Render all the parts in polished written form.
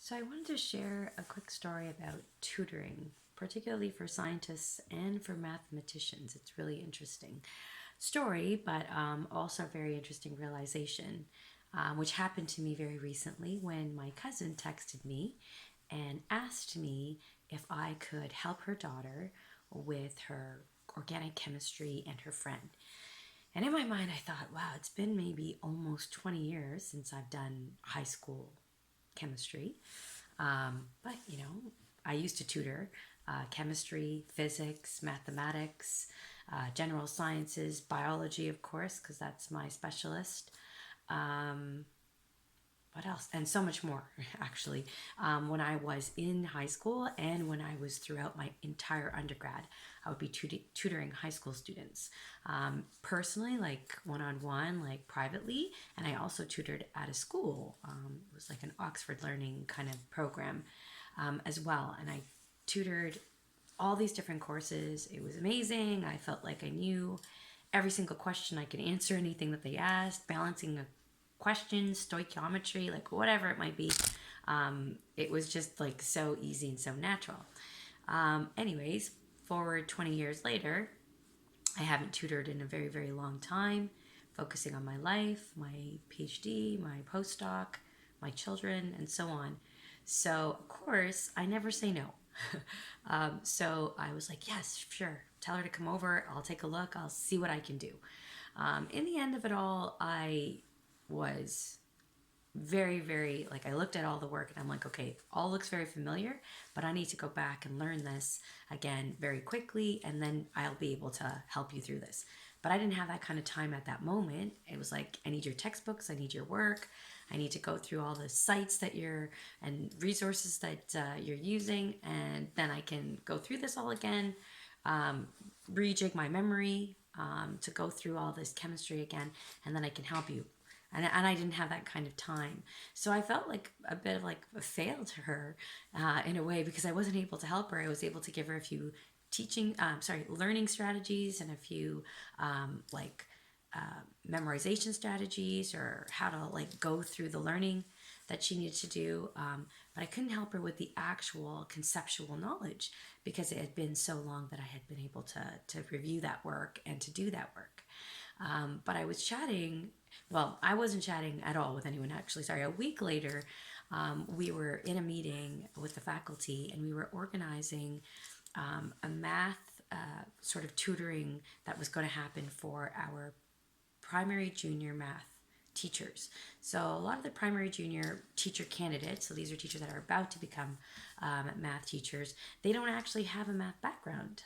So I wanted to share a quick story about tutoring, particularly for scientists and for mathematicians. It's really interesting story, but also a very interesting realization, which happened to me very recently when my cousin texted me and asked me if I could help her daughter with her organic chemistry and her friend. And in my mind, I thought, wow, it's been maybe almost 20 years since I've done high school chemistry. But, I used to tutor chemistry, physics, mathematics, general sciences, biology, of course, because that's my specialist. Um, what else? And so much more, actually. When I was in high school and when I was throughout my entire undergrad, I would be tutoring high school students personally, like one on one, like privately. And I also tutored at a school. It was like an Oxford Learning kind of program as well. And I tutored all these different courses. It was amazing. I felt like I knew every single question. I could answer anything that they asked, balancing a question, stoichiometry, like whatever it might be. It was just like so easy and so natural. Anyways, forward 20 years later, I haven't tutored in a very, very long time, focusing on my life, my PhD, my postdoc, my children, and so on. So, of course, I never say no. So I was like, yes, sure. Tell her to come over. I'll take a look. I'll see what I can do. In the end of it all, I was very, very, like, I looked at all the work and I'm like, okay, all looks very familiar, but I need to go back and learn this again very quickly, and then I'll be able to help you through this. But I didn't have that kind of time at that moment. It was like, I need your textbooks, I need your work, I need to go through all the sites that and resources that you're using, and then I can go through this all again, rejig my memory to go through all this chemistry again, and then I can help you. And I didn't have that kind of time. So I felt like a bit of like a fail to her in a way, because I wasn't able to help her. I was able to give her a few learning strategies and a few memorization strategies, or how to like go through the learning that she needed to do. But I couldn't help her with the actual conceptual knowledge, because it had been so long that I had been able to review that work and to do that work. But I was chatting, well, I wasn't chatting at all with anyone, actually. Sorry, a week later, we were in a meeting with the faculty and we were organizing a math sort of tutoring that was going to happen for our primary junior math teachers. So a lot of the primary junior teacher candidates, so these are teachers that are about to become math teachers, they don't actually have a math background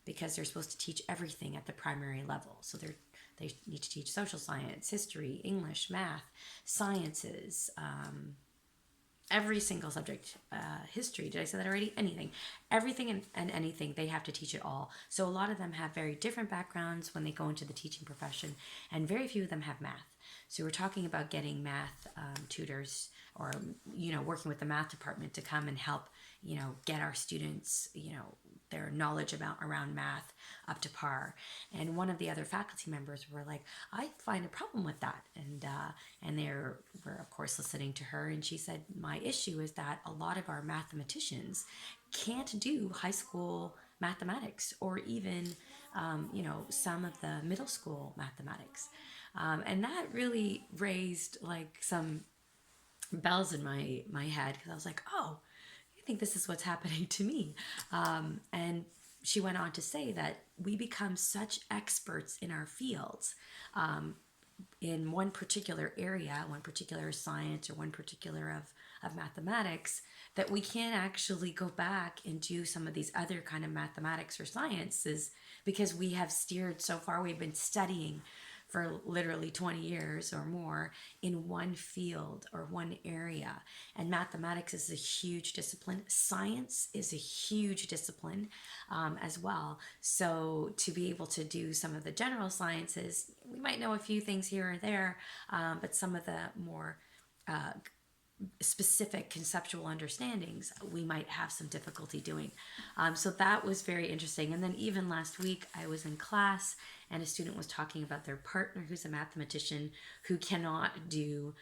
because they're supposed to teach everything at the primary level. So they need to teach social science, history, English, math, sciences, every single subject, history, did I say that already? Anything, everything and anything, they have to teach it all. So a lot of them have very different backgrounds when they go into the teaching profession, and very few of them have math. So we're talking about getting math tutors, or working with the math department to come and help get our students their knowledge around math up to par. And one of the other faculty members were like, I find a problem with that, and they were of course listening to her, and she said, my issue is that a lot of our mathematicians can't do high school mathematics, or even some of the middle school mathematics. And that really raised like some bells in my head, because I was like, oh, I think this is what's happening to me. And she went on to say that we become such experts in our fields, in one particular area, one particular science, or one particular of mathematics, that we can't actually go back and do some of these other kind of mathematics or sciences, because we have steered so far. We've been studying for literally 20 years or more in one field or one area. And mathematics is a huge discipline. Science is a huge discipline as well. So to be able to do some of the general sciences, we might know a few things here or there, but some of the more specific conceptual understandings we might have some difficulty doing. So that was very interesting. And then even last week I was in class and a student was talking about their partner who's a mathematician who cannot do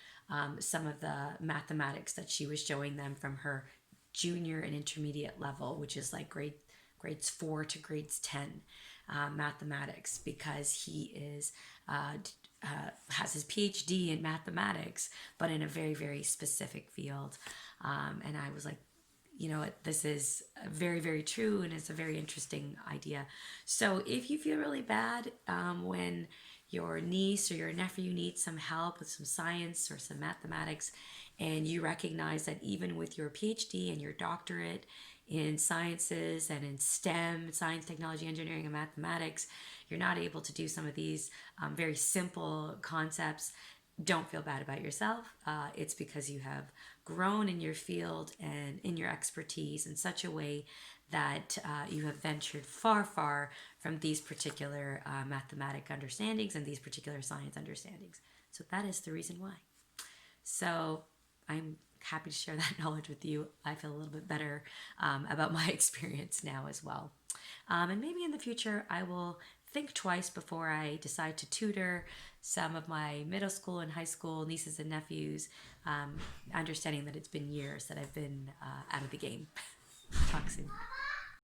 some of the mathematics that she was showing them from her junior and intermediate level, which is like grades 4 to grades 10 mathematics, because he is has his PhD in mathematics, but in a very, very specific field. And I was like, you know what, this is very, very true, and it's a very interesting idea. So if you feel really bad when your niece or your nephew needs some help with some science or some mathematics, and you recognize that even with your PhD and your doctorate in sciences and in STEM, science, technology, engineering, and mathematics, you're not able to do some of these very simple concepts, don't feel bad about yourself. It's because you have grown in your field and in your expertise in such a way that you have ventured far, far from these particular mathematic understandings and these particular science understandings. So that is the reason why. So I'm happy to share that knowledge with you. I feel a little bit better about my experience now as well. And maybe in the future, I will think twice before I decide to tutor some of my middle school and high school nieces and nephews, understanding that it's been years that I've been out of the game. Talk soon.